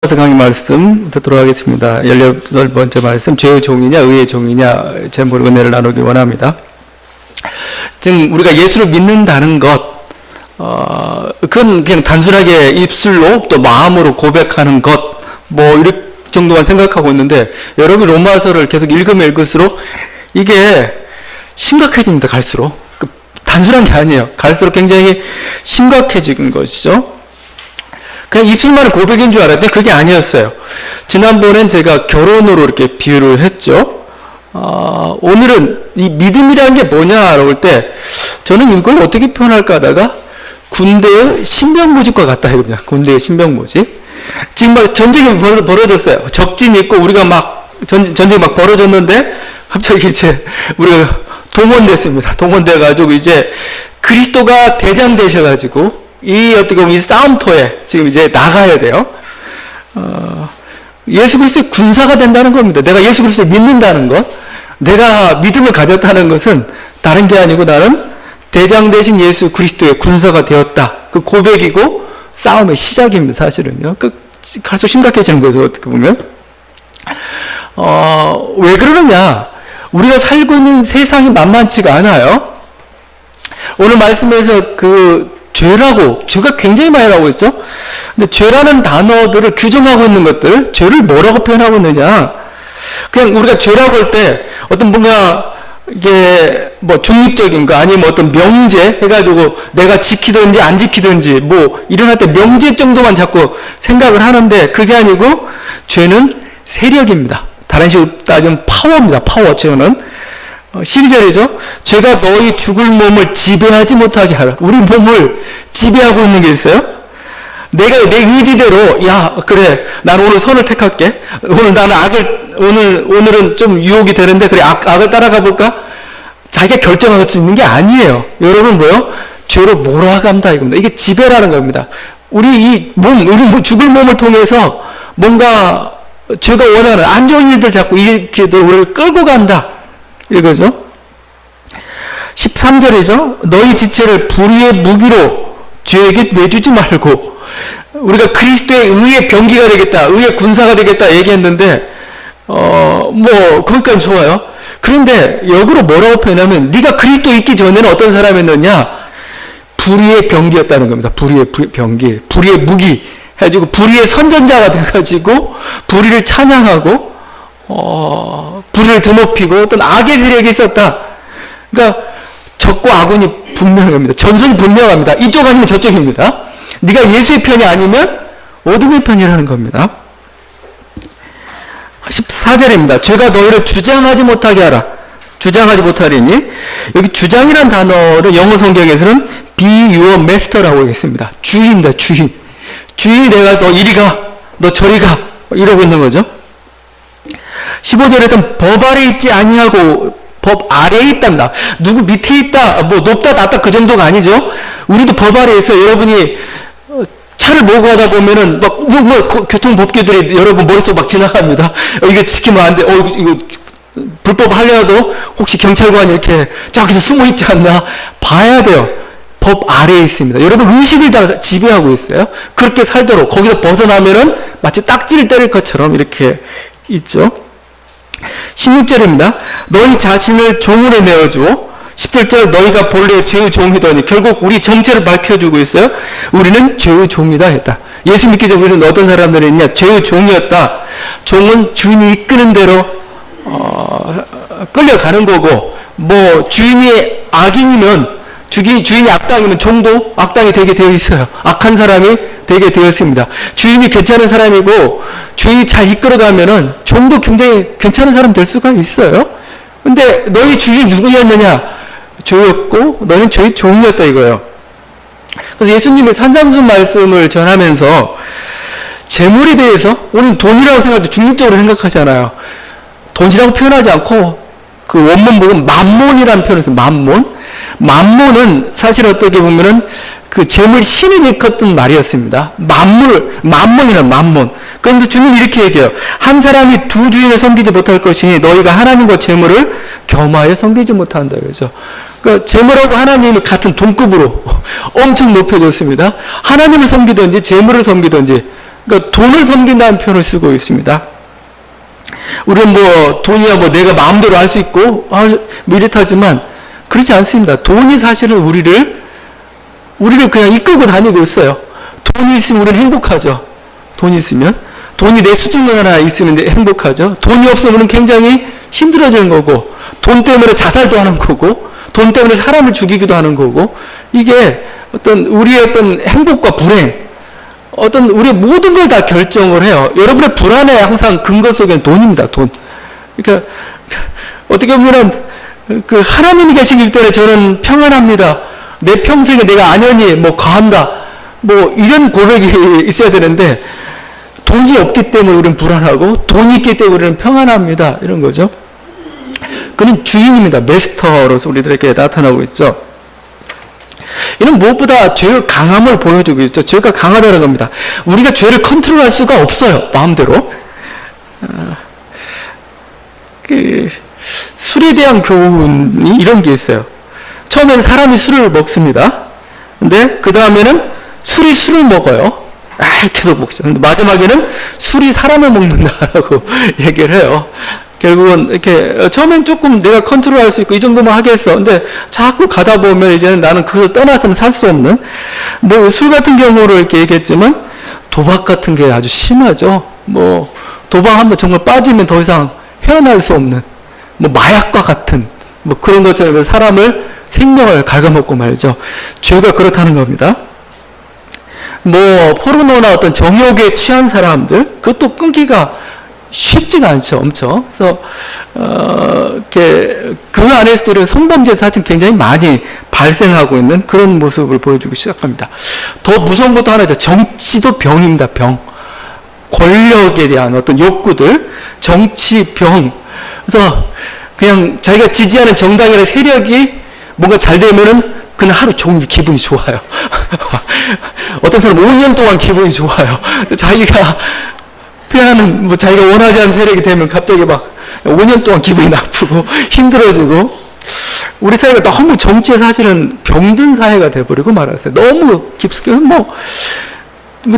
로마서 강의 말씀 듣도록 하겠습니다. 18번째 말씀, 죄의 종이냐 의의 종이냐 제목으로 은혜를 나누기 원합니다. 지금 우리가 예수를 믿는다는 것, 그건 그냥 단순하게 입술로 또 마음으로 고백하는 것, 이럴 정도만 생각하고 있는데, 여러분 로마서를 계속 읽으면 읽을수록 이게 심각해집니다. 갈수록. 단순한 게 아니에요. 갈수록 굉장히 심각해지는 것이죠. 그냥 입술만의 고백인 줄 알았더니 그게 아니었어요. 지난번엔 제가 결혼으로 이렇게 비유를 했죠. 오늘은 이 믿음이라는 게 뭐냐라고 할 때, 저는 이걸 어떻게 표현할까 하다가 군대의 신병모집과 같다 이겁니다. 군대의 신병모집. 지금 막 전쟁이 벌어졌어요. 적진이 있고 우리가 막 전쟁이 막 벌어졌는데 갑자기 이제 우리가 동원됐습니다. 동원돼가지고 이제 그리스도가 대장 되셔가지고 이 어떻게 보면 이 싸움터에 지금 이제 나가야 돼요. 예수 그리스도의 군사가 된다는 겁니다. 내가 예수 그리스도를 믿는다는 것, 내가 믿음을 가졌다는 것은 다른 게 아니고 나는 대장 되신 예수 그리스도의 군사가 되었다. 그 고백이고 싸움의 시작입니다. 사실은요. 갈수록 심각해지는 거죠. 어떻게 보면. 왜 그러느냐? 우리가 살고 있는 세상이 만만치가 않아요. 오늘 말씀에서 죄가 굉장히 많이 나오고 있죠. 근데 죄라는 단어들을 규정하고 있는 것들, 죄를 뭐라고 표현하고 있느냐? 그냥 우리가 죄라고 할 때 어떤 뭔가 이게 중립적인 거 아니면 어떤 명제 해가지고 내가 지키든지 안 지키든지 일어날 때 명제 정도만 자꾸 생각을 하는데, 그게 아니고 죄는 세력입니다. 다른 식으로 따지면 파워입니다. 파워. 죄는 12절이죠. 죄가 너희 죽을 몸을 지배하지 못하게 하라. 우리 몸을 지배하고 있는 게 있어요. 내가 내 의지대로 그래 난 오늘 선을 택할게. 오늘 나는 오늘은 좀 유혹이 되는데 그래 악을 따라가 볼까? 자기가 결정할 수 있는 게 아니에요. 여러분 죄로 몰아간다 이겁니다. 이게 지배라는 겁니다. 우리 죽을 몸을 통해서 뭔가 죄가 원하는 안 좋은 일들 자꾸 이렇게 우리를 끌고 간다 이거죠. 13절이죠. 너희 지체를 불의의 무기로 죄에게 내주지 말고, 우리가 그리스도의 의의 병기가 되겠다, 의의 군사가 되겠다 얘기했는데, 그것까지 좋아요. 그런데 역으로 뭐라고 표현하면, 네가 그리스도 있기 전에는 어떤 사람이었느냐? 불의의 병기였다는 겁니다. 불의의 병기, 불의의 무기 해가지고 불의의 선전자가 돼가지고 불의를 찬양하고 불의를 드높이고 어떤 악의 세력이 있었다. 그러니까 적과 악운이 분명합니다. 전선이 분명합니다. 이쪽 아니면 저쪽입니다. 네가 예수의 편이 아니면 어둠의 편이라는 겁니다. 14절입니다. 죄가 너희를 주장하지 못하게 하라. 주장하지 못하리니, 여기 주장이란 단어를 영어 성경에서는 be your master라고 하겠습니다. 주인입니다. 주인. 주인이 내가 너 이리 가, 너 저리 가 이러고 있는 거죠. 15절에는 법 아래 있지 아니하고 법 아래에 있답니다. 누구 밑에 있다, 높다 낮다 그 정도가 아니죠. 우리도 법 아래에 있어요. 여러분이 차를 몰고 가다 보면은 교통법규들이 여러분 머릿속 막 지나갑니다. 이거 지키면 안 돼. 이거 불법 하려도 혹시 경찰관이 이렇게 저기서 숨어 있지 않나 봐야 돼요. 법 아래에 있습니다. 여러분 의식을 다 지배하고 있어요. 그렇게 살도록 거기서 벗어나면은 마치 딱지를 때릴 것처럼 이렇게 있죠. 16절입니다. 너희 자신을 종으로 내어주어. 17절 너희가 본래 죄의 종이더니. 결국 우리 정체를 밝혀주고 있어요. 우리는 죄의 종이다 했다. 예수 믿기 전에 우리는 어떤 사람들이 있냐? 죄의 종이었다. 종은 주인이 이끄는 대로 끌려가는 거고, 주인이 악인이면 주인이 악당이면 종도 악당이 되게 되어 있어요. 악한 사람이 되게 되어 있습니다. 주인이 괜찮은 사람이고 주인이 잘 이끌어가면은 종도 굉장히 괜찮은 사람 될 수가 있어요. 근데 너희 주인이 누구였느냐? 죄였고 너는 죄의 종이었다 이거예요. 그래서 예수님의 산상수 말씀을 전하면서 재물에 대해서, 우리는 돈이라고 생각할 때 중립적으로 생각하잖아요. 돈이라고 표현하지 않고 그 원문 보면 만몬이라는 표현을 써요. 만몬은 사실 어떻게 보면은 그 재물 신을 일컫던 말이었습니다. 만몬이란 만몬. 그런데 주님 이렇게 얘기해요. 한 사람이 두 주인을 섬기지 못할 것이니 너희가 하나님과 재물을 겸하여 섬기지 못한다. 그죠? 그러니까 재물하고 하나님이 같은 동급으로 엄청 높여줬습니다. 하나님을 섬기든지 재물을 섬기든지 그러니까 돈을 섬긴다는 표현을 쓰고 있습니다. 우리는 뭐 돈이야 뭐 내가 마음대로 할 수 있고 뭐 이렇다지만 그렇지 않습니다. 돈이 사실은 우리를 그냥 이끌고 다니고 있어요. 돈이 있으면 우리는 행복하죠. 돈이 있으면. 돈이 내 수중에 하나 있으면 행복하죠. 돈이 없으면 우리는 굉장히 힘들어지는 거고, 돈 때문에 자살도 하는 거고, 돈 때문에 사람을 죽이기도 하는 거고, 이게 어떤 우리의 어떤 행복과 불행, 어떤 우리의 모든 걸 다 결정을 해요. 여러분의 불안의 항상 근거 속에는 돈입니다. 돈. 그러니까 어떻게 보면 그 하나님이 계시기 때문에 저는 평안합니다. 내 평생에 내가 안연히 뭐 거한다. 뭐 이런 고백이 있어야 되는데 돈이 없기 때문에 우리는 불안하고 돈이 있기 때문에 우리는 평안합니다. 이런 거죠. 그는 주인입니다. 마스터로서 우리들에게 나타나고 있죠. 이는 무엇보다 죄의 강함을 보여주고 있죠. 죄가 강하다는 겁니다. 우리가 죄를 컨트롤할 수가 없어요. 마음대로. 술에 대한 교훈이 이런 게 있어요. 처음엔 사람이 술을 먹습니다. 근데 그 다음에는 술이 술을 먹어요. 계속 먹죠. 근데 마지막에는 술이 사람을 먹는다라고 얘기를 해요. 결국은 이렇게 처음엔 조금 내가 컨트롤할 수 있고 이 정도만 하겠어. 근데 자꾸 가다 보면 이제는 나는 그걸 떠나서는 살 수 없는, 뭐 술 같은 경우로 이렇게 얘기했지만 도박 같은 게 아주 심하죠. 뭐 도박 한번 정말 빠지면 더 이상 헤어날 수 없는, 뭐 마약과 같은 뭐 그런 것처럼 사람을 생명을 갉아먹고 말죠. 죄가 그렇다는 겁니다. 뭐 포르노나 어떤 정욕에 취한 사람들, 그것도 끊기가 쉽지가 않죠, 엄청. 그래서 이렇게 그 안에서도 우리가 성범죄 사실 굉장히 많이 발생하고 있는 그런 모습을 보여주기 시작합니다. 더 무서운 것도 하나죠. 정치도 병입니다, 병. 권력에 대한 어떤 욕구들, 정치병. 그래서 그냥 자기가 지지하는 정당이나 세력이 뭔가 잘 되면은 그냥 하루 종일 기분이 좋아요. 어떤 사람은 5년 동안 기분이 좋아요. 자기가 표현하는, 뭐 자기가 원하지 않는 세력이 되면 갑자기 막 5년 동안 기분이 나쁘고 힘들어지고, 우리 사회가 너무 정치에 사실은 병든 사회가 돼버리고 말았어요. 너무 깊숙이. 뭐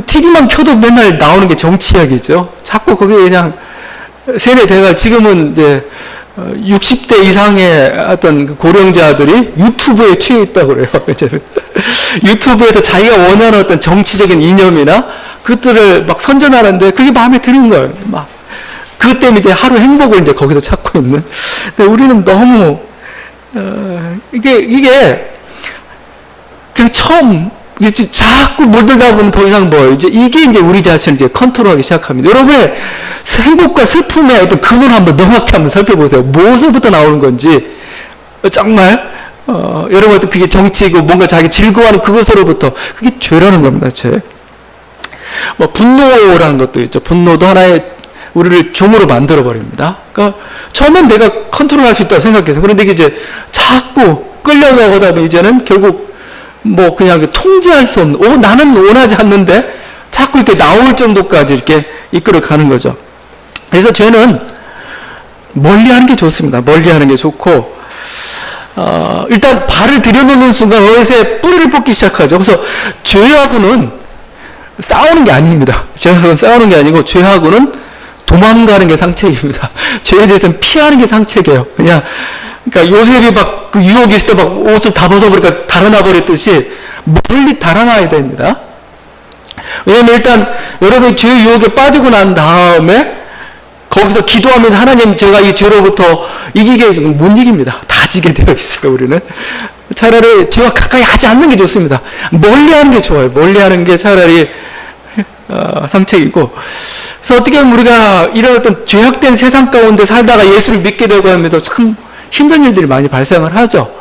TV만 켜도 맨날 나오는 게 정치 이야기죠. 자꾸 거기에 그냥 세뇌돼가 지금은 이제 60대 이상의 어떤 고령자들이 유튜브에 취해 있다고 그래요. 유튜브에서 자기가 원하는 어떤 정치적인 이념이나 그것들을 막 선전하는데 그게 마음에 드는 거예요. 막. 그것 때문에 이제 하루 행복을 이제 거기서 찾고 있는. 근데 우리는 너무, 이게, 그냥 처음, 자꾸 물들다 보면 더 이상 뭐, 이게 이제 우리 자신을 이제 컨트롤하기 시작합니다. 여러분의 행복과 슬픔의 어떤 근원을 한번 명확히 한번 살펴보세요. 무엇으로부터 나오는 건지, 정말, 여러분 그게 정치이고 뭔가 자기 즐거워하는 그것으로부터, 그게 죄라는 겁니다, 죄. 뭐, 분노라는 것도 있죠. 분노도 하나의 우리를 종으로 만들어버립니다. 그러니까, 처음엔 내가 컨트롤할 수 있다고 생각해서. 그런데 이제 자꾸 끌려가다 보면 이제는 결국 뭐 그냥 통제할 수 없는, 나는 원하지 않는데 자꾸 이렇게 나올 정도까지 이렇게 이끌어 가는 거죠. 그래서 죄는 멀리 하는 게 좋습니다. 멀리 하는 게 좋고, 일단 발을 들여놓는 순간 어느새 뿌리를 뽑기 시작하죠. 그래서 죄하고는 싸우는 게 아닙니다. 죄하고는 싸우는 게 아니고, 죄하고는 도망가는 게 상책입니다. 죄에 대해서는 피하는 게 상책이에요. 그러니까 요셉이 막 그 유혹이 있을 때 막 옷을 다 벗어버리니까 달아나 버렸듯이 멀리 달아나야 됩니다. 왜냐면 일단 여러분이 죄 유혹에 빠지고 난 다음에 거기서 기도하면 하나님 제가 이 죄로부터 이기게 못 이깁니다. 다 지게 되어 있어요, 우리는. 차라리 죄와 가까이 하지 않는 게 좋습니다. 멀리 하는 게 좋아요. 멀리 하는 게 차라리 상책이고. 그래서 어떻게 보면 우리가 이런 어떤 죄악된 세상 가운데 살다가 예수를 믿게 되고 하면서 참 힘든 일들이 많이 발생을 하죠.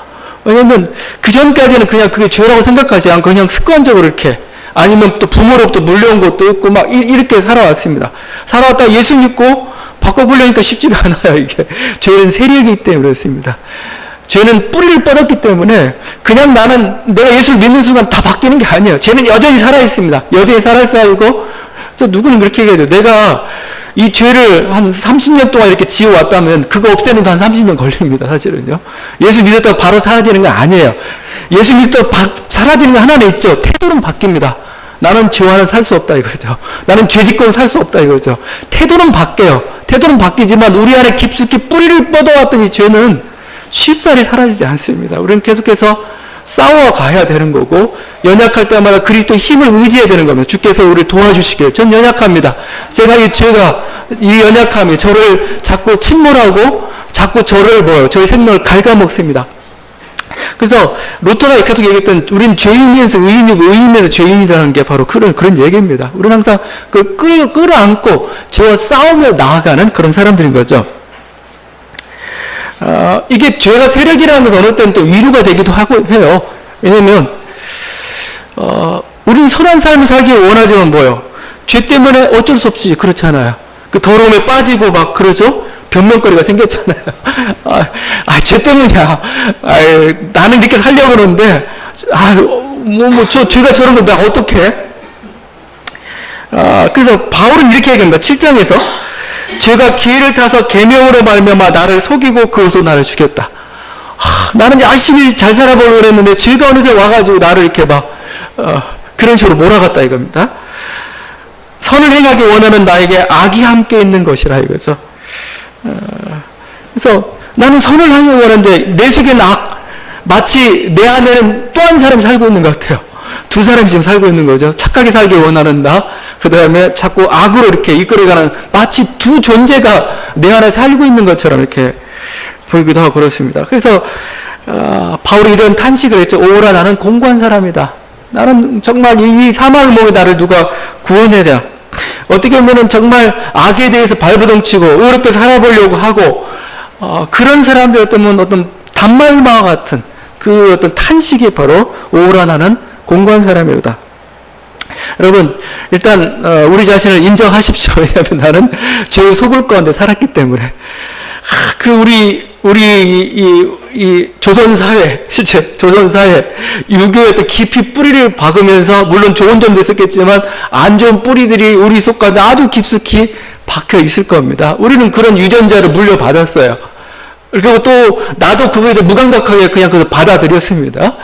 왜냐면 그 전까지는 그냥 그게 죄라고 생각하지 않고 그냥 습관적으로 이렇게, 아니면 또 부모로부터 물려온 것도 있고 막 이렇게 살아왔습니다. 살아왔다가 예수 믿고 바꿔보려니까 쉽지가 않아요. 이게 죄는 세력이기 때문에 그렇습니다. 죄는 뿌리를 뻗었기 때문에 그냥 나는 내가 예수를 믿는 순간 다 바뀌는 게 아니에요. 죄는 여전히 살아있습니다. 여전히 살아있고, 그래서 누구는 그렇게 얘기해요. 내가 이 죄를 한 30년 동안 이렇게 지어왔다면 그거 없애는 데 한 30년 걸립니다, 사실은요. 예수 믿었다고 바로 사라지는 거 아니에요. 예수 믿었다고 사라지는 거 하나는 있죠. 태도는 바뀝니다. 나는 죄와는 살 수 없다 이거죠. 나는 죄 짓고는 살 수 없다 이거죠. 태도는 바뀌어요. 태도는 바뀌지만 우리 안에 깊숙이 뿌리를 뻗어왔던 이 죄는 쉽사리 사라지지 않습니다. 우리는 계속해서 싸워가야 되는 거고, 연약할 때마다 그리스도의 힘을 의지해야 되는 겁니다. 주께서 우리를 도와주시길. 전 연약합니다. 제가 이 연약함이 저를 자꾸 침몰하고 자꾸 저의 생명을 갉아먹습니다. 그래서 루터가 계속 얘기했던 우린 죄인에서 의인이고 의인에서 죄인이라는 게 바로 그런 얘기입니다. 우리는 항상 끌어안고 죄와 싸우며 나아가는 그런 사람들인 거죠. 이게 죄가 세력이라는 것은 어느 때는 또 위로가 되기도 하고 해요. 왜냐면 우리는 선한 삶을 살기 원하지만 뭐요? 죄 때문에 어쩔 수 없이 그렇잖아요. 그 더러움에 빠지고 막 그러죠? 변명거리가 생겼잖아요. 죄 때문이야. 나는 이렇게 살려고 그러는데, 죄가 저런 거 나 어떡해? 그래서 바울은 이렇게 얘기합니다. 7장에서. 죄가 기회를 타서 계명으로 말미암아 나를 속이고 그것으로 나를 죽였다. 나는 이제 열심히 잘 살아보려고 그랬는데 죄가 어느새 와가지고 나를 이렇게 그런 식으로 몰아갔다 이겁니다. 선을 행하기 원하는 나에게 악이 함께 있는 것이라 이거죠. 그래서 나는 선을 하기 원하는데 내 속에는 악, 마치 내 안에는 또 한 사람이 살고 있는 것 같아요. 두 사람이 지금 살고 있는 거죠. 착하게 살기 원하는 나, 그 다음에 자꾸 악으로 이렇게 이끌어가는, 마치 두 존재가 내 안에 살고 있는 것처럼 이렇게 보이기도 하고 그렇습니다. 그래서 바울이 이런 탄식을 했죠. 오라, 나는 공고한 사람이다. 나는 정말 이 사망의 몸에 나를 누가 구원해야. 어떻게 보면 정말 악에 대해서 발버둥치고 어렵게 살아보려고 하고 그런 사람들 어떤 단말마와 같은 그 어떤 탄식이 바로 오라, 나는 공고한 사람이다. 여러분, 일단 우리 자신을 인정하십시오. 왜냐하면 나는 죄의 속을 가운데 살았기 때문에. 이 조선사회, 실제 조선사회, 유교에 또 깊이 뿌리를 박으면서, 물론 좋은 점도 있었겠지만, 안 좋은 뿌리들이 우리 속 가운데 아주 깊숙이 박혀 있을 겁니다. 우리는 그런 유전자를 물려받았어요. 그리고 또, 나도 그거에 대해 무감각하게 그냥 그걸 받아들였습니다.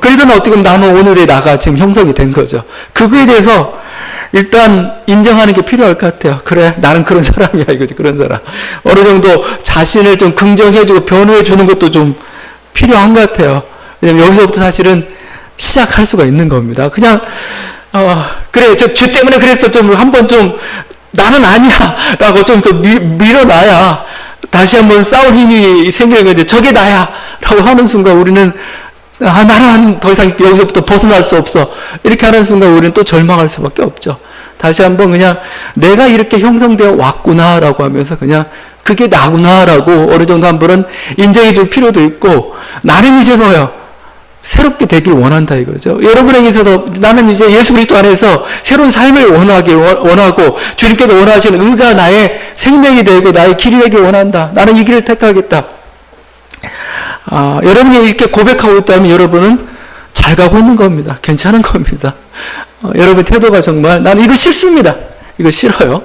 그러다 어떻게 보면 나는 오늘의 나가 지금 형성이 된 거죠. 그거에 대해서 일단 인정하는 게 필요할 것 같아요. 그래, 나는 그런 사람이야, 이거지, 그런 사람. 어느 정도 자신을 좀 긍정해주고 변호해주는 것도 좀 필요한 것 같아요. 왜냐면 여기서부터 사실은 시작할 수가 있는 겁니다. 그냥, 그래, 저 죄 때문에 그랬어. 좀 한번 좀, 나는 아니야. 라고 좀 더 밀어놔야 다시 한번 싸울 힘이 생기는 거지. 저게 나야. 라고 하는 순간 우리는 나는 더 이상 여기서부터 벗어날 수 없어. 이렇게 하는 순간 우리는 또 절망할 수밖에 없죠. 다시 한번 그냥 내가 이렇게 형성되어 왔구나라고 하면서 그냥 그게 나구나라고 어느 정도 한번은 인정해 줄 필요도 있고, 나는 이제 뭐요? 새롭게 되길 원한다 이거죠. 여러분에게 있어서 나는 이제 예수 그리스도 안에서 새로운 삶을 원하고 주님께서 원하시는 의가 나의 생명이 되고 나의 길이 되길 원한다. 나는 이 길을 택하겠다. 여러분이 이렇게 고백하고 있다면 여러분은 잘 가고 있는 겁니다. 괜찮은 겁니다. 여러분의 태도가 정말 나는 이거 싫습니다. 이거 싫어요.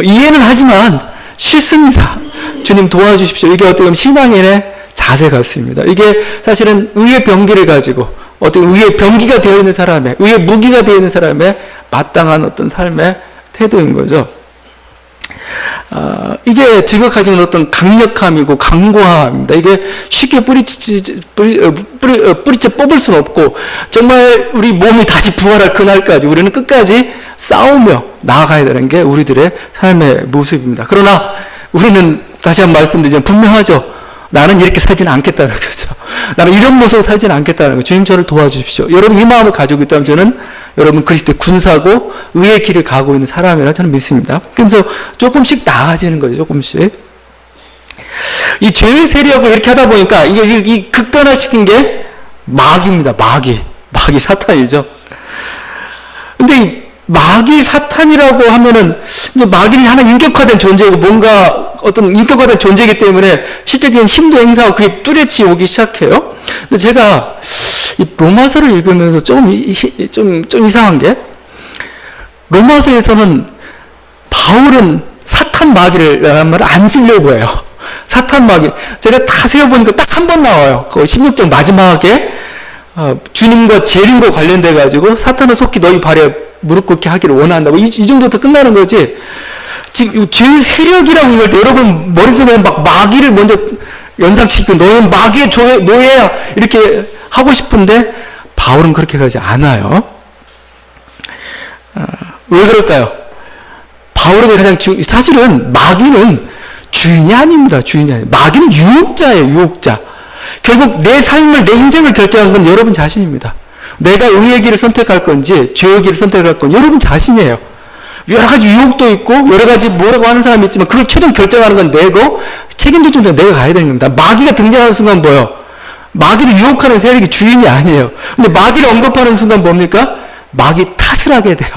이해는 하지만 싫습니다. 주님 도와주십시오. 이게 어떻게 보면 신앙인의 자세 같습니다. 이게 사실은 의의 병기를 가지고 어떻게 의의 병기가 되어 있는 사람의, 의의 무기가 되어 있는 사람의 마땅한 어떤 삶의 태도인 거죠. 이게 제가 가지고 어떤 강력함이고 강고함입니다. 이게 쉽게 뿌리째 뽑을 수는 없고, 정말 우리 몸이 다시 부활할 그날까지 우리는 끝까지 싸우며 나아가야 되는 게 우리들의 삶의 모습입니다. 그러나 우리는 다시 한번 말씀드리면 분명하죠. 나는 이렇게 살지는 않겠다는 거죠. 나는 이런 모습으로 살지는 않겠다는 거죠. 주님 저를 도와주십시오. 여러분 이 마음을 가지고 있다면 저는 여러분 그리스도의 군사고 의의 길을 가고 있는 사람이라 저는 믿습니다. 그래서 조금씩 나아지는 거죠. 조금씩. 이 죄의 세력을 이렇게 하다 보니까 이 극단화시킨 게 마귀입니다. 마귀 사탄이죠. 근데 이 마귀 사탄이라고 하면은 이제 마귀는 하나 인격화된 존재이고 뭔가 어떤 인격화된 존재이기 때문에 실제적인 힘도 행사하고 그게 뚜렷이 오기 시작해요. 근데 제가 이 로마서를 읽으면서 좀 이상한 게, 로마서에서는 바울은 사탄 마귀라는 말을 안 쓰려고 해요. 사탄 마귀. 제가 다 세어보니까 딱 한 번 나와요. 그 16장 마지막에 주님과 재림과 관련돼 가지고 사탄은 속히 너희 발에 무릎 꿇게 하기를 원한다고 이 정도부터 끝나는 거지. 지금 죄의 세력이라고 이걸 여러분 머릿속에 막 마귀를 먼저 연상시키고 너는 마귀의 노예야 이렇게 하고 싶은데 바울은 그렇게 가지 않아요. 왜 그럴까요? 바울에게 가장 사실은 마귀는 주인이 아닙니다. 주인이 아니에요. 마귀는 유혹자예요. 유혹자. 결국 내 삶을 내 인생을 결정한 건 여러분 자신입니다. 내가 의의 길을 선택할 건지 죄의 길을 선택할 건지 여러분 자신이에요. 여러 가지 유혹도 있고 여러 가지 뭐라고 하는 사람이 있지만 그걸 최종 결정하는 건 내고 책임질 정도는 내가 가야 되는 겁니다. 마귀가 등장하는 순간 뭐예요? 마귀를 유혹하는 세력이 주인이 아니에요. 근데 마귀를 언급하는 순간 뭡니까? 마귀 탓을 하게 돼요.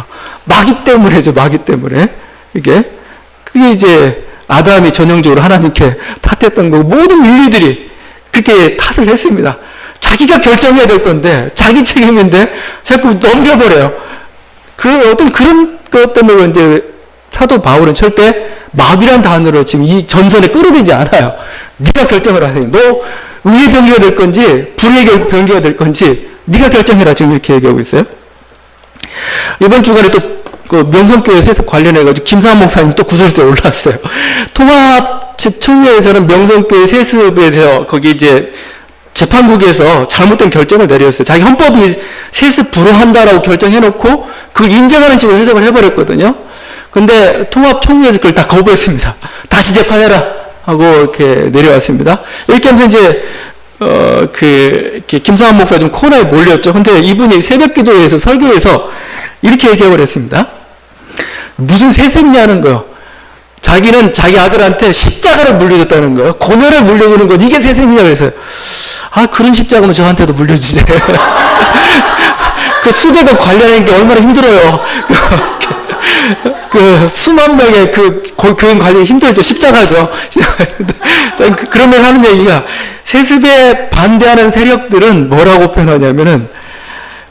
마귀 때문에죠. 마귀 때문에. 그게 이제 아담이 전형적으로 하나님께 탓했던 거고 모든 인류들이 그렇게 탓을 했습니다. 자기가 결정해야 될 건데 자기 책임인데 자꾸 넘겨버려요. 어떤 그런 것 때문에 이제 사도 바울은 절대 마귀란 단어로 지금 이 전선에 끌어들이지 않아요. 네가 결정을 하세요. 너 의의 병기가 될 건지 불의의 병기가 될 건지 네가 결정해라 지금 이렇게 얘기하고 있어요. 이번 주간에 또 그 명성교회 세습 관련해가지고 김상환 목사님 또 구설수에 올라왔어요. 통합 측 총회에서는 명성교회 세습에 대해서 거기 이제 재판국에서 잘못된 결정을 내렸어요. 자기 헌법이 세습 불허한다라고 결정해놓고 그걸 인정하는 식으로 해석을 해버렸거든요. 근데 통합 총회에서 그걸 다 거부했습니다. 다시 재판해라 하고 이렇게 내려왔습니다. 이렇게 하면서 이제 이렇게 김상환 목사 좀 코너에 몰렸죠. 근데 이분이 새벽 기도회에서 설교에서 이렇게 얘기해버렸습니다. 무슨 세습이냐는 거요. 자기는 자기 아들한테 십자가를 물려줬다는 거예요. 고뇌를 물려주는 것 이게 세습이냐고 해서요. 그런 십자가면 저한테도 물려주세요. 그 수백억 관련한 게 얼마나 힘들어요. 수만 명의 교인 관리가 힘들죠. 십자가죠. 그러면 하는 얘기가 세습에 반대하는 세력들은 뭐라고 표현하냐면은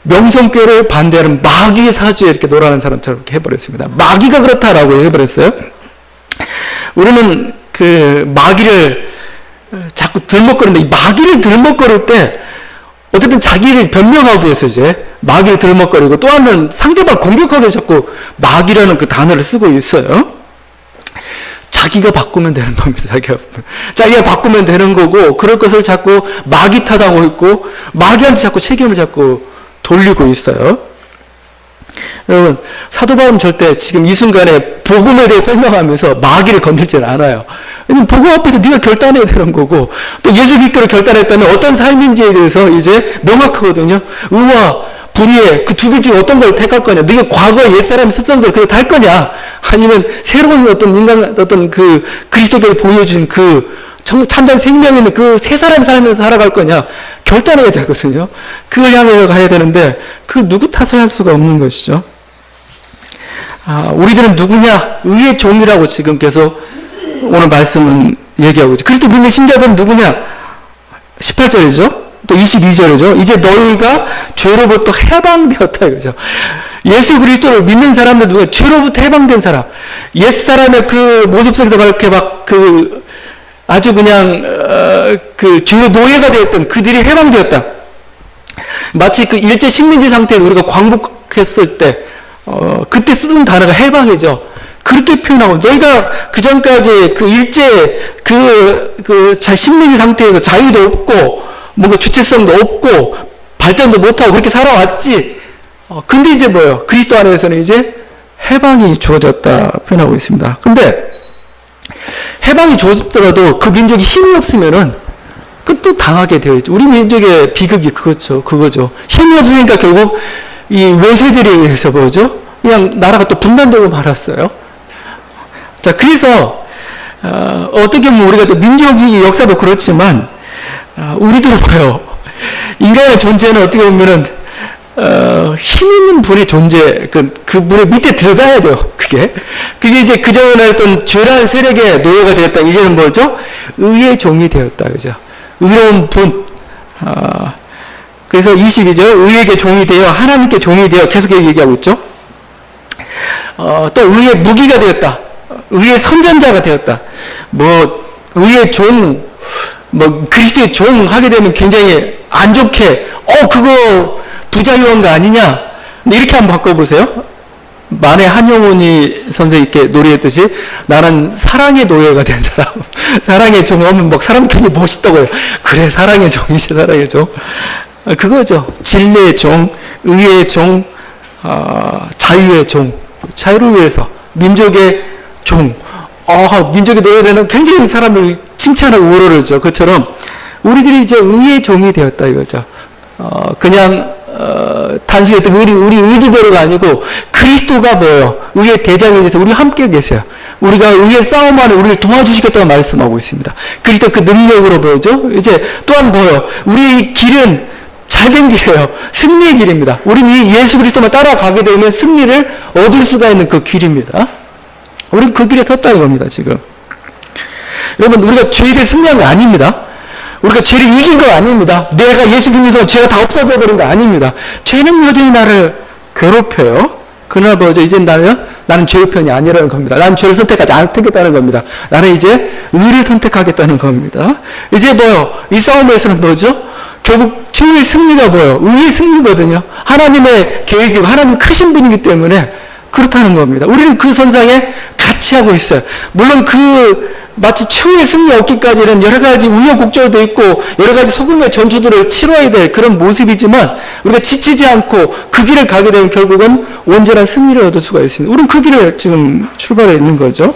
명성교회를 반대하는 마귀의 사주에 이렇게 놀아는 사람처럼 이렇게 해버렸습니다. 마귀가 그렇다라고 해버렸어요. 우리는 마귀를 자꾸 들먹거리는데 이 마귀를 들먹거릴 때 어쨌든 자기를 변명하기 위해서 이제 마귀를 들먹거리고 또 하나는 상대방 공격하기 위해서 자꾸 마귀라는 그 단어를 쓰고 있어요. 자기가 바꾸면 되는 겁니다. 자기가 바꾸면 되는 거고 그럴 것을 자꾸 마귀 탓하고 있고 마귀한테 자꾸 책임을 자꾸 돌리고 있어요. 여러분 사도 바울은 절대 지금 이 순간에 복음에 대해 설명하면서 마귀를 건들지는 않아요. 복음 앞에서 네가 결단해야 되는 거고 또 예수 믿기로 결단했다면 어떤 삶인지에 대해서 이제 명확하거든요. 의와 불의의 그 두 개 중에 어떤 걸 택할 거냐? 네가 과거의 옛사람의 습성대로 그걸 할 거냐? 아니면 새로운 어떤 인간 그 그리스도께서 보여준 참된 생명 있는 그 새 사람 살면서 살아갈 거냐? 결단해야 되거든요. 그걸 향해 가야 되는데 그걸 누구 탓을 할 수가 없는 것이죠. 우리들은 누구냐? 의의 종이라고 지금 계속 오늘 말씀은 얘기하고 있죠. 그리스도 믿는 신자들은 누구냐? 18절이죠. 또 22절이죠. 이제 너희가 죄로부터 해방되었다 이거죠. 예수 그리스도를 믿는 사람들 누가 죄로부터 해방된 사람. 옛사람의 그 모습 속에서 이렇게 아주 그냥 죄의 노예가 되었던 그들이 해방되었다. 마치 그 일제 식민지 상태에 우리가 광복했을 때 그때 쓰던 단어가 해방이죠. 그렇게 표현하고 너희가 그 전까지 그 일제 식민지 상태에서 자유도 없고 뭔가 주체성도 없고 발전도 못하고 그렇게 살아왔지. 근데 이제 뭐예요? 그리스도 안에서는 이제 해방이 주어졌다 표현하고 있습니다. 근데 해방이 주어졌더라도 그 민족이 힘이 없으면은 또 당하게 되어 있죠. 우리 민족의 비극이 그거죠. 힘이 없으니까 결국 이 외세들에 의해서 뭐죠? 그냥 나라가 또 분단되고 말았어요. 자, 그래서 어떻게 보면 우리가 또 민족의 역사도 그렇지만 우리도 뭐예요? 인간의 존재는 어떻게 보면은 힘 있는 분의 존재, 그 분의 밑에 들어가야 돼요. 그게 이제 그전에 했던 죄라는 세력의 노예가 되었다. 이제는 뭐죠? 의의 종이 되었다. 그죠? 의로운 분. 그래서 22절, 의에게 종이 되어 하나님께 종이 되어 계속 얘기하고 있죠. 또 의의 무기가 되었다. 의의 선전자가 되었다. 의의 종, 그리스도의 종 하게 되면 굉장히 안 좋게, 그거 부자유한 거 아니냐? 이렇게 한번 바꿔보세요. 만에 한용운이 선생님께 노래했듯이 나는 사랑의 노예가 된 사람. 사랑의 종 하면 막 사람 괜히 멋있다고 해요. 그래, 사랑의 종이지, 사랑의 종. 그거죠. 진리의 종, 의의 종, 자유의 종. 자유를 위해서. 민족의 종. 민족의 노예되는 굉장히 사람을 칭찬하고 우러르죠. 그처럼 우리들이 이제 의의 종이 되었다 이거죠. 그냥 단순히 어떤 우리 의지대로가 아니고 그리스도가 뭐예요? 의의 대장이 돼서 우리 함께 계세요. 우리가 의의 싸움 안에 우리를 도와주시겠다고 말씀하고 있습니다. 그리스도 그 능력으로 보죠. 이제 또한 뭐예요? 우리의 길은 잘된 길이에요. 승리의 길입니다. 우리는 이 예수 그리스도만 따라가게 되면 승리를 얻을 수가 있는 그 길입니다. 우리는 그 길에 섰다는 겁니다, 지금. 여러분, 우리가 죄에 대해 승리한 거 아닙니다. 우리가 죄를 이긴 거 아닙니다. 내가 예수 믿으면서 죄가 다 없어져 버린 거 아닙니다. 죄는 여전히 나를 괴롭혀요. 그러나 뭐죠? 이제 나는 죄의 편이 아니라는 겁니다. 나는 죄를 선택하지 않겠다는 겁니다. 나는 이제 의를 선택하겠다는 겁니다. 이제 뭐요? 이 싸움에서는 뭐죠? 결국 최후의 승리가 뭐예요? 의의 승리거든요. 하나님의 계획이고 하나님 크신 분이기 때문에 그렇다는 겁니다. 우리는 그 선상에 같이 하고 있어요. 물론 마치 최후의 승리 얻기까지는 여러 가지 우여곡절도 있고 여러 가지 소금의 전투들을 치러야 될 그런 모습이지만 우리가 지치지 않고 그 길을 가게 되면 결국은 온전한 승리를 얻을 수가 있습니다. 우리는 그 길을 지금 출발해 있는 거죠.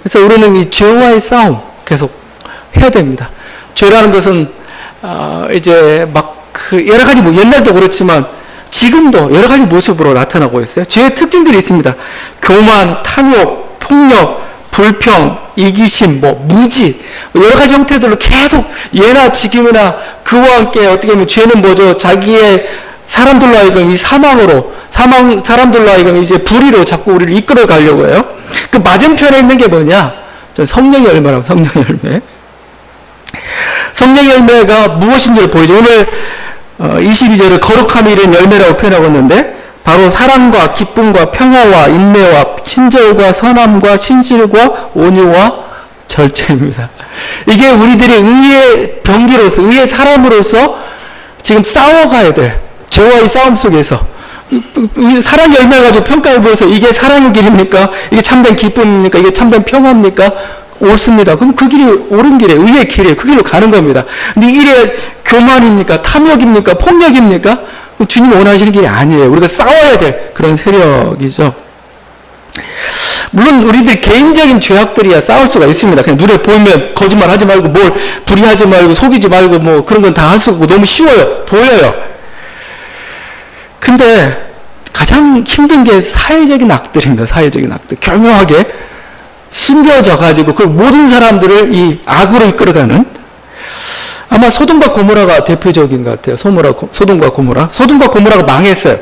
그래서 우리는 이 죄와의 싸움 계속 해야 됩니다. 죄라는 것은 이제 여러 가지 옛날도 그렇지만 지금도 여러 가지 모습으로 나타나고 있어요. 죄의 특징들이 있습니다. 교만, 탐욕, 폭력, 불평, 이기심, 무지, 여러 가지 형태들로 계속 예나 지금이나 그와 함께 어떻게 보면 죄는 뭐죠? 자기의 사람들로 하여금 이 사람들로 하여금 이제 불의로 자꾸 우리를 이끌어 가려고 해요. 그 맞은편에 있는 게 뭐냐? 성령의 열매라고, 성령의 열매. 성령의 열매가 무엇인지를 보이죠. 오늘 22절을 거룩함이 이른 열매라고 표현하고 있는데 바로 사랑과 기쁨과 평화와 인내와 친절과 선함과 신실과 온유와 절제입니다. 이게 우리들이 의의 병기로서 의의 사람으로서 지금 싸워가야 될 죄와의 싸움 속에서 사랑 열매 가지고 평가해 보세요. 이게 사랑의 길입니까? 이게 참된 기쁨입니까? 이게 참된 평화입니까? 옳습니다. 그럼 그 길이 옳은 길이에요. 의의 길이에요. 그 길로 가는 겁니다. 근데 이 길에 교만입니까? 탐욕입니까? 폭력입니까? 주님 원하시는 길이 아니에요. 우리가 싸워야 될 그런 세력이죠. 물론 우리들 개인적인 죄악들이야 싸울 수가 있습니다. 그냥 눈에 보이면 거짓말하지 말고 뭘 불의하지 말고 속이지 말고 그런 건 다 할 수 없고 너무 쉬워요. 보여요. 근데 가장 힘든 게 사회적인 악들입니다. 사회적인 악들. 교묘하게 숨겨져 가지고 그 모든 사람들을 이 악으로 이끌어가는 아마 소돔과 고모라가 대표적인 것 같아요. 소돔과 고모라. 소돔과 고모라가 망했어요.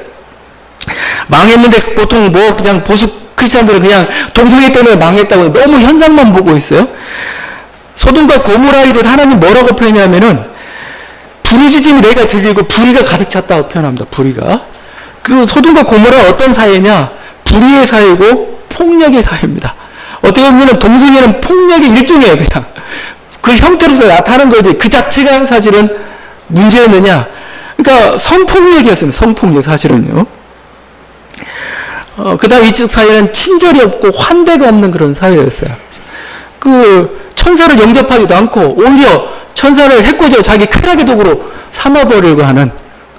망했는데 보통 그냥 보수 크리스찬들은 그냥 동성애 때문에 망했다고 너무 현상만 보고 있어요. 소돔과 고모라 일을 하나님 뭐라고 표현하냐면은 부르짖음이 내가 들리고 불의가 가득 찼다고 표현합니다. 불의가. 그 소돔과 고모라가 어떤 사회냐? 불의의 사회고 폭력의 사회입니다. 어떻게 보면 동성애는 폭력의 일종이에요. 그냥 그 형태로서 나타나는 거지 그 자체가 사실은 문제였느냐? 그러니까 성폭력이었습니다. 성폭력 사실은요. 그 다음 이쪽 사회는 친절이 없고 환대가 없는 그런 사회였어요. 그 천사를 영접하지도 않고 오히려 천사를 해코지 자기 쾌락의 도구로 삼아버리고 하는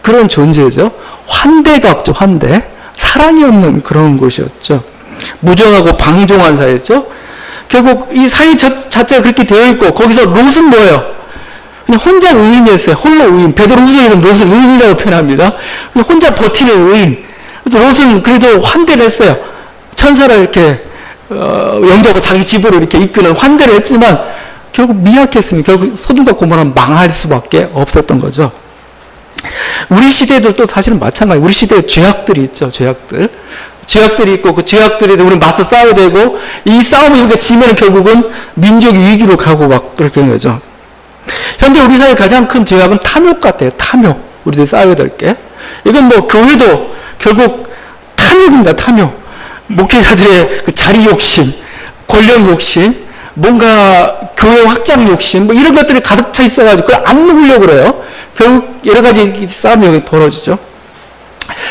그런 존재죠. 환대가 없죠. 환대. 사랑이 없는 그런 곳이었죠. 무정하고 방종한 사회였죠. 결국 이 사회 자체가 그렇게 되어 있고 거기서 롯은 뭐예요? 그냥 혼자 의인이었어요. 홀로 의인. 베드로후서에는 롯은 의인이라고 표현합니다. 그냥 혼자 버티는 의인. 그래서 롯은 그래도 환대를 했어요. 천사를 이렇게 영접하고 자기 집으로 이렇게 이끄는 환대를 했지만 결국 미약했습니다. 결국 소돔과 고모라는 망할 수밖에 없었던 거죠. 우리 시대도 또 사실은 마찬가지예요. 우리 시대에 죄악들이 있죠. 죄악들이 있고 그 죄악들에 우리는 맞서 싸워야 되고 이 싸움을 우리가 지면 결국은 민족이 위기로 가고 막 그렇게 되는 거죠. 현대 우리 사회의 가장 큰 죄악은 탐욕 같아요. 탐욕. 우리들 싸워야 될 게. 이건 교회도 결국 탐욕입니다. 탐욕. 목회자들의 그 자리 욕심, 권력 욕심, 뭔가 교회 확장 욕심, 뭐 이런 것들이 가득 차 있어가지고 그걸 안 누르려고 그래요. 결국 여러 가지 싸움이 벌어지죠.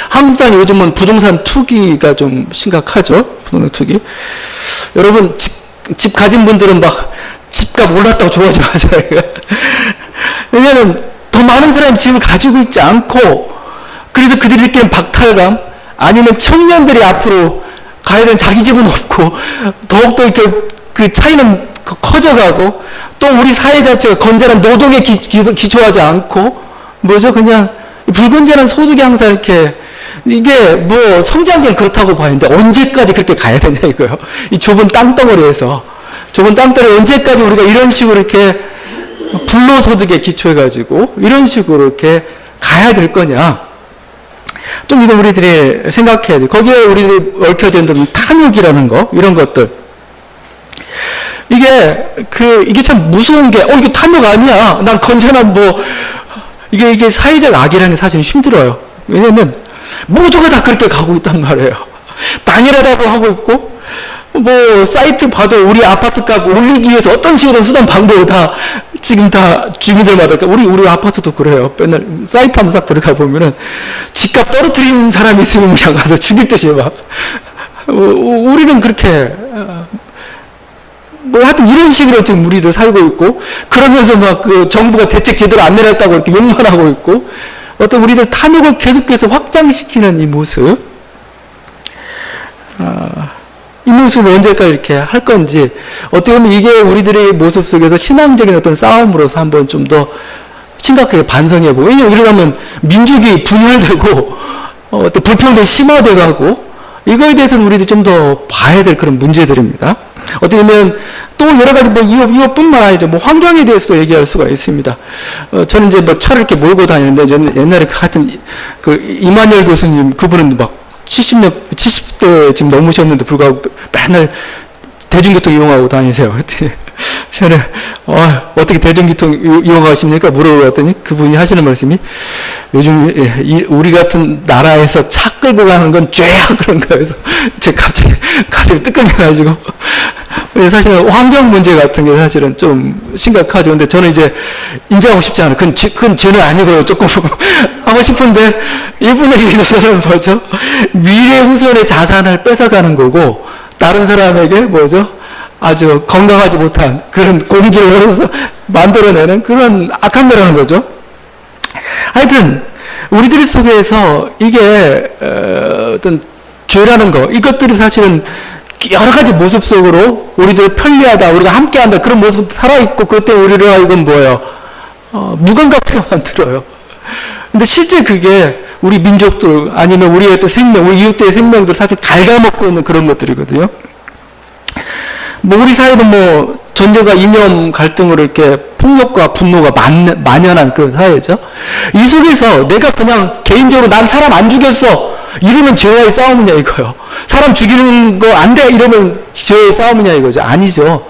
한국 사람 요즘은 부동산 투기가 좀 심각하죠. 부동산 투기. 여러분, 집 가진 분들은 막 집값 올랐다고 좋아하지 마세요. 왜냐하면 더 많은 사람이 집을 가지고 있지 않고, 그래서 그들이 느끼는 박탈감, 아니면 청년들이 앞으로 가야 되는 자기 집은 없고, 더욱더 이렇게 그 차이는 커져가고, 또 우리 사회 자체가 건전한 노동에 기초하지 않고, 뭐죠? 그냥 불건전한 소득이 항상 이렇게, 이게 뭐 성장은 그렇다고 봐야하는데 언제까지 그렇게 가야 되냐 이거요. 이 좁은 땅덩어리에서, 좁은 땅덩어리 언제까지 우리가 이런 식으로 이렇게 불로소득에 기초해가지고 이런 식으로 이렇게 가야 될 거냐. 좀 이거 우리들이 생각해야 돼. 거기에 우리들이 얽혀져 있는 탐욕이라는 거, 이런 것들. 이게 참 무서운 게, 이게 탐욕 아니야. 난 건전한 이게 사회적 악이라는 게 사실 힘들어요. 왜냐면 모두가 다 그렇게 가고 있단 말이에요. 당연하다고 하고 있고, 사이트 봐도 우리 아파트 값 올리기 위해서 어떤 식으로 수단 방법을 지금 주민들마다, 우리 아파트도 그래요. 맨날 사이트 한번 싹 들어가 보면은 집값 떨어뜨리는 사람이 있으면 그냥 가서 죽일 듯이 막. 우리는 그렇게, 하여튼 이런 식으로 지금 우리도 살고 있고, 그러면서 막 정부가 대책 제대로 안 내렸다고 이렇게 욕만 하고 있고, 어떤 우리들 탐욕을 계속해서 확장시키는 이 모습, 이 모습을 언제까지 이렇게 할 건지, 어떻게 보면 이게 우리들의 모습 속에서 신앙적인 어떤 싸움으로서 한번 좀 더 심각하게 반성해보고, 왜냐면 이러면 민족이 분열되고, 어떤 불평등이 심화돼가고, 이거에 대해서는 우리도 좀 더 봐야 될 그런 문제들입니다. 어떻게 보면 또 여러 가지 이것뿐만 아니죠. 환경에 대해서도 얘기할 수가 있습니다. 저는 이제 차를 이렇게 몰고 다니는데, 옛날에 하여튼 이만열 교수님, 그분은 막 70대 지금 넘으셨는데 불구하고 맨날 대중교통 이용하고 다니세요. 전에 어떻게 대중교통 이용하십니까? 물어봤더니 그분이 하시는 말씀이, 요즘 우리 같은 나라에서 차 끌고 가는 건 죄야, 그런 거여서 제가 갑자기 가슴이 뜨끔해가지고. 사실은 환경 문제 같은 게 사실은 좀 심각하죠. 근데 저는 이제 인정하고 싶지 않아요. 그건 죄는 아니고요. 조금 하고 싶은데, 이분의 얘기는 뭐죠? 미래 후손의 자산을 뺏어가는 거고, 다른 사람에게 아주 건강하지 못한 그런 공기를 만들어내는 그런 악한 거라는 거죠. 하여튼 우리들 속에서 이게 어떤 죄라는 거, 이것들이 사실은 여러 가지 모습 속으로 우리들 편리하다, 우리가 함께한다, 그런 모습 살아있고, 그것 때문에 우리를 이건 무감각하게 만들어요. 근데 실제 그게 우리 민족들, 아니면 우리의 또 생명, 우리 이웃들의 생명들 사실 갉아먹고 있는 그런 것들이거든요. 우리 사회는 전쟁과 이념 갈등으로 이렇게 폭력과 분노가 만연한 그런 사회죠. 이 속에서 내가 그냥 개인적으로 난 사람 안 죽였어, 이러면 죄와의 싸움이냐 이거요. 사람 죽이는 거 안 돼, 이러면 죄와의 싸움이냐 이거죠. 아니죠.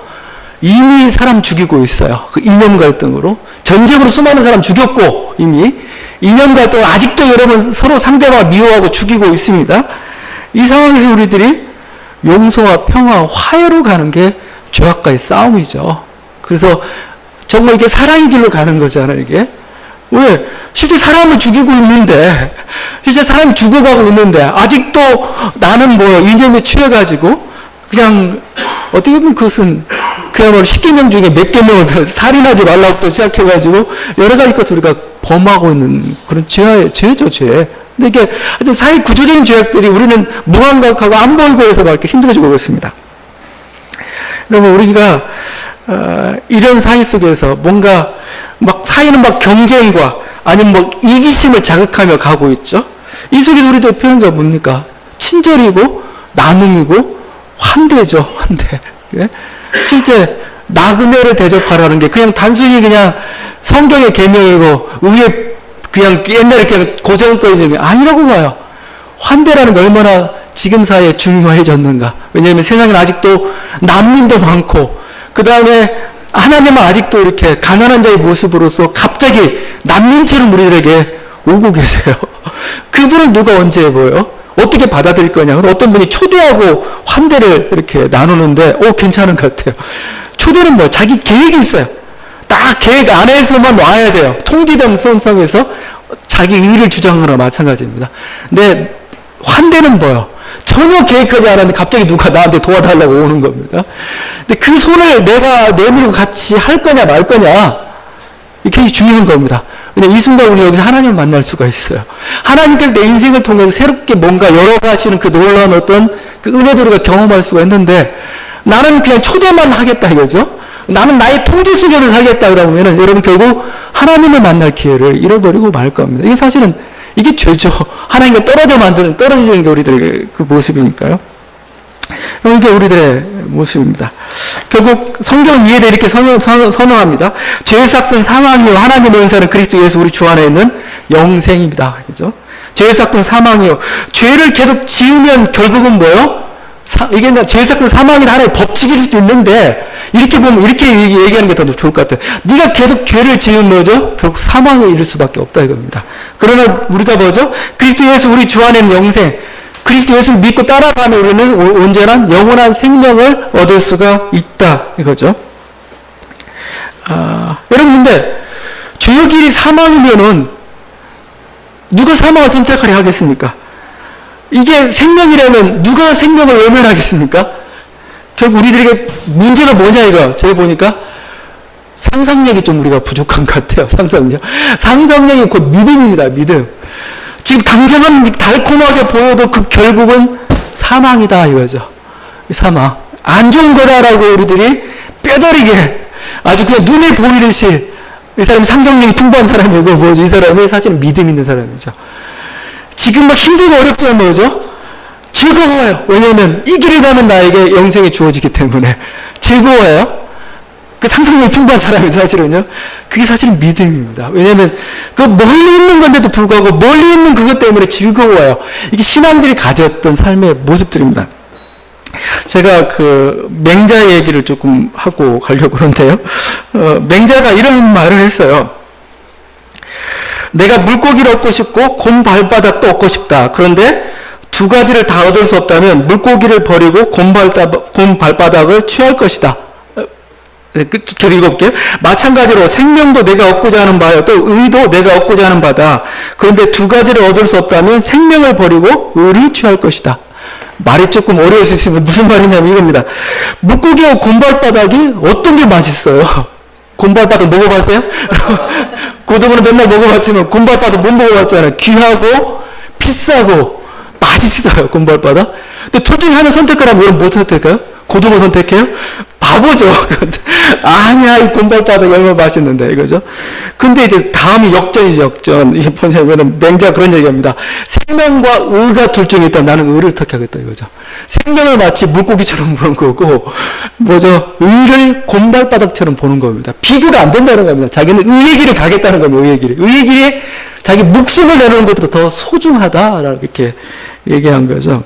이미 사람 죽이고 있어요. 그 이념 갈등으로. 전쟁으로 수많은 사람 죽였고, 이미. 이념 갈등은 아직도 여러분 서로 상대방을 미워하고 죽이고 있습니다. 이 상황에서 우리들이 용서와 평화, 화해로 가는 게 죄악과의 싸움이죠. 그래서 정말 이게 사랑의 길로 가는 거잖아요, 이게. 왜? 실제 사람을 죽이고 있는데, 실제 사람이 죽어가고 있는데, 아직도 나는 이념에 취해가지고, 그냥, 어떻게 보면 그것은 그야말로 10계명 중에 몇 계명을 살인하지 말라고부터 시작해가지고, 여러 가지 것을 우리가 범하고 있는 그런 죄죠, 죄. 근데 이게 하여튼 사회 구조적인 죄악들이 우리는 무감각하고 안 보이고 해서 막 이렇게 힘들어지고 있습니다. 여러분, 우리가 이런 사회 속에서 뭔가 사회는 경쟁과 아니면 이기심을 자극하며 가고 있죠. 이 속에서 우리도 표현가 뭡니까? 친절이고 나눔이고 환대죠, 환대. 예? 실제 나그네를 대접하라는 게 그냥 단순히 그냥 성경의 계명이고 의회 그냥 옛날에 그냥 고정거리점이 아니라고 봐요. 환대라는 게 얼마나 지금 사회에 중요해졌는가. 왜냐하면 세상에는 아직도 난민도 많고, 그 다음에 하나님은 아직도 이렇게 가난한 자의 모습으로서 갑자기 난민처럼 우리들에게 오고 계세요. 그분을 누가 언제 해보여? 어떻게 받아들일 거냐. 어떤 분이 초대하고 환대를 이렇게 나누는데, 괜찮은 것 같아요. 초대는 뭐 자기 계획이 있어요. 딱 계획 안에서만 와야 돼요. 통지된 선상에서 자기 의를 주장하거나 마찬가지입니다. 근데 환대는 뭐요? 전혀 계획하지 않았는데 갑자기 누가 나한테 도와달라고 오는 겁니다. 근데 그 손을 내가 내밀고 같이 할 거냐 말 거냐, 이게 굉장히 중요한 겁니다. 근데 이 순간 우리 여기서 하나님을 만날 수가 있어요. 하나님께서 내 인생을 통해서 새롭게 뭔가 열어가시는 그 놀라운 어떤 그 은혜들을 경험할 수가 있는데, 나는 그냥 초대만 하겠다 이거죠. 나는 나의 통제 수련을 하겠다 그러면은 여러분 결국 하나님을 만날 기회를 잃어버리고 말 겁니다. 이게 사실은 이게 죄죠. 하나님과 떨어지는 게 우리들의 그 모습이니까요. 이게 우리들의 모습입니다. 결국 성경은 이해를 이렇게 선언합니다. 죄의 삭은 사망이요 하나님의 은사는 그리스도 예수 우리 주 안에 있는 영생입니다. 그죠? 죄의 삭은 사망이요. 죄를 계속 지으면 결국은 뭐요? 이게 죄의 삭은 사망이라 하나의 법칙일 수도 있는데, 이렇게 보면 이렇게 얘기하는 게 더 좋을 것 같아요. 네가 계속 죄를 지으면 뭐죠? 결국 사망에 이를 수밖에 없다 이겁니다. 그러나 우리가 뭐죠? 그리스도 예수 우리 주 안에 있는 영생, 그리스도 예수를 믿고 따라가면 우리는 온전한 영원한 생명을 얻을 수가 있다 이거죠. 여러분 근데 죄의 길이 사망이면은 누가 사망을 선택하려 하겠습니까? 이게 생명이라면 누가 생명을 외면하겠습니까? 결국 우리들에게 문제가 뭐냐 이거. 제가 보니까 상상력이 좀 우리가 부족한 것 같아요. 상상력이 곧 믿음입니다. 믿음. 지금 당장은 달콤하게 보여도 그 결국은 사망이다 이거죠. 사망. 안 좋은 거다라고 우리들이 뼈저리게 아주 그냥 눈에 보이듯이, 이 사람이 상상력이 풍부한 사람이고 뭐죠? 이 사람이 사실은 믿음 있는 사람이죠. 지금 막 힘들고 어렵지만 뭐죠? 즐거워요. 왜냐하면 이 길을 가면 나에게 영생이 주어지기 때문에 즐거워요. 그 상상력이 풍부한 사람이 사실은요. 그게 사실은 믿음입니다. 왜냐하면 그 멀리 있는 건데도 불구하고 멀리 있는 그것 때문에 즐거워요. 이게 신앙들이 가졌던 삶의 모습들입니다. 제가 그 맹자 얘기를 조금 하고 가려고 그러는데요. 맹자가 이런 말을 했어요. 내가 물고기를 얻고 싶고 곰 발바닥도 얻고 싶다. 그런데 두 가지를 다 얻을 수 없다면 물고기를 버리고 곰 발바닥을 취할 것이다. 계속 읽어볼게요. 마찬가지로 생명도 내가 얻고자 하는 바요, 또 의도 내가 얻고자 하는 바다. 그런데 두 가지를 얻을 수 없다면 생명을 버리고 의를 취할 것이다. 말이 조금 어려울 수 있으면 무슨 말이냐면 이겁니다. 물고기와 곰발바닥이 어떤 게 맛있어요? 곰발바닥 먹어봤어요? 고등어는 맨날 먹어봤지만 곰발바닥 못 먹어봤잖아요. 귀하고 비싸고 맛있어요. 곰발바닥. 근데 둘 중에 하나 선택하라면 여러분 뭐 선택해요? 고등어 선택해요? 바보죠. 아니야, 이 곰발바닥이 얼마나 맛있는데, 이거죠. 근데 이제 다음이 역전이죠, 역전. 이게 뭐냐면은, 맹자 그런 얘기합니다. 생명과 의가 둘 중에 있다. 나는 의를 택하겠다, 이거죠. 생명을 마치 물고기처럼 보는 거고, 뭐죠? 의를 곰발바닥처럼 보는 겁니다. 비교가 안 된다는 겁니다. 자기는 의의 길을 가겠다는 겁니다, 의의 길이. 의의 길이 자기 목숨을 내놓는 것보다 더 소중하다라고 이렇게 얘기한 거죠.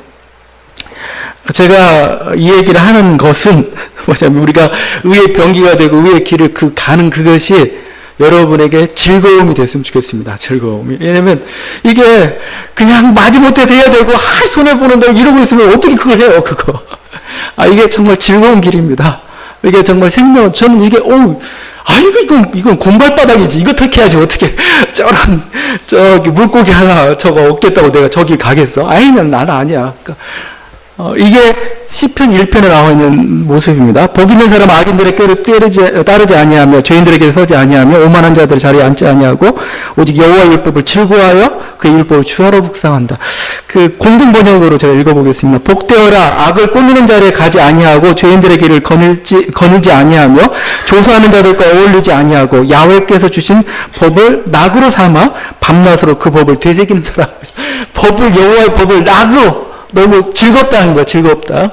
제가 이 얘기를 하는 것은 뭐냐면 우리가 의의 병기가 되고 의의 길을 가는 그것이 여러분에게 즐거움이 됐으면 좋겠습니다. 즐거움이. 왜냐면 이게 그냥 마지못해서 해야 되고 손해보는다고 이러고 있으면 어떻게 그걸 해요, 그거. 이게 정말 즐거운 길입니다. 이게 정말 생명, 저는 이게, 이건 곰발바닥이지. 이거 어떻게 해야지, 어떻게. 저기 물고기 하나 저거 얻겠다고 내가 저기 가겠어? 난 아니야. 그러니까 이게 시편 1편에 나와 있는 모습입니다. 복 있는 사람 악인들의 꾀를 따르지 아니하며 죄인들의 길에 서지 아니하며 오만한 자들의 자리에 앉지 아니하고 오직 여호와의 율법을 즐거워하여 그 율법을 주야로 묵상한다. 그 공동 번역으로 제가 읽어보겠습니다. 복되어라. 악을 꾸미는 자리에 가지 아니하고 죄인들의 길을 거닐지 아니하며 조사하는 자들과 어울리지 아니하고 야훼께서 주신 법을 낙으로 삼아 밤낮으로 그 법을 되새기는 사람. 여호와의 법을 낙으로 너무 즐겁다는 거야, 즐겁다.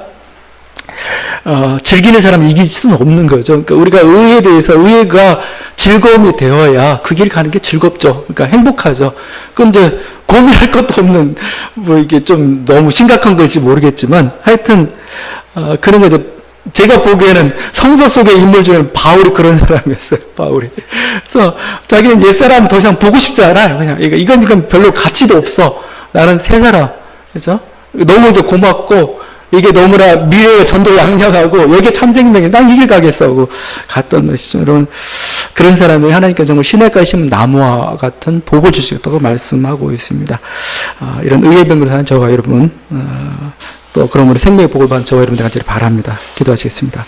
즐기는 사람을 이길 수는 없는 거죠. 그러니까 우리가 의에 대해서, 의가 즐거움이 되어야 그 길 가는 게 즐겁죠. 그러니까 행복하죠. 그럼 이제 고민할 것도 없는, 이게 좀 너무 심각한 것인지 모르겠지만, 하여튼, 그런 거죠. 제가 보기에는 성서 속의 인물 중에는 바울이 그런 사람이었어요, 바울이. 그래서 자기는 옛사람 더 이상 보고 싶지 않아요. 그냥, 이건 별로 가치도 없어. 나는 새 사람. 그죠? 너무 이제 고맙고, 이게 너무나 미래의 전도 양양하고 여기에 참생명이 난 이길 가겠어 하고 갔던 것이죠. 여러분, 그런 사람이 하나님께서 정말 시냇가에 심은 나무와 같은 복을 주시겠다고 말씀하고 있습니다. 이런 의의 병으로 사는 저와 여러분, 또 그러므로 생명의 복을 받은 저와 여러분들 간절히 바랍니다. 기도하시겠습니다.